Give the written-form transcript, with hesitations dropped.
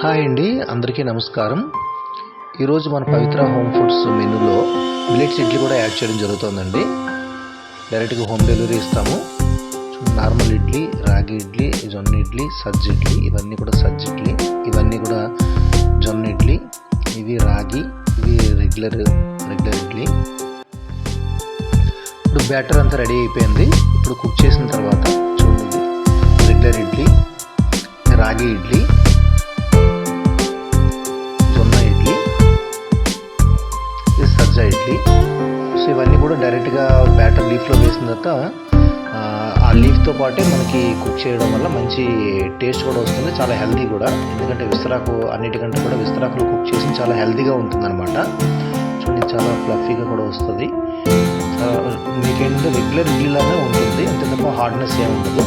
Hi అండి, అందరికీ నమస్కారం. ఈరోజు మన పవిత్ర హోమ్ ఫుడ్స్ మెనూలో మిల్లెట్స్ ఇడ్లీ కూడా యాడ్ చేయడం జరుగుతుందండి. డైరెక్ట్గా హోమ్ డెలివరీ ఇస్తాము. నార్మల్ ఇడ్లీ, రాగి ఇడ్లీ, జొన్న ఇడ్లీ, సజ్జ ఇడ్లీ, ఇవన్నీ కూడా సజ్జ ఇడ్లీ, ఇవన్నీ కూడా జొన్న ఇడ్లీ, ఇవి రాగి, ఇవి రెగ్యులర్ ఇడ్లీ. ఇప్పుడు బ్యాటర్ అంతా రెడీ అయిపోయింది. ఇప్పుడు కుక్ చేసిన తర్వాత చూడండి, రెగ్యులర్ ఇడ్లీ, రాగి ఇడ్లీ, జొన్న ఇడ్లీ, సజ్జ ఇడ్లీ. సో ఇవన్నీ కూడా డైరెక్ట్గా బ్యాటర్ లీఫ్లో వేసిన తర్వాత ఆ లీఫ్తో పాటే మనకి కుక్ చేయడం వల్ల మంచి టేస్ట్ కూడా వస్తుంది, చాలా హెల్తీ కూడా. ఎందుకంటే విస్తరాకు అన్నిటికంటే కూడా విస్తరాకులో కుక్ చేసి చాలా హెల్తీగా ఉంటుంది అనమాట. చూడండి, చాలా ఫ్లఫీగా కూడా వస్తుంది. మీకేంటంటే రెగ్యులర్ ఇడ్లీలాగా ఉంటుంది, అంతే తప్ప హార్డ్నెస్ ఏమి ఉండదు.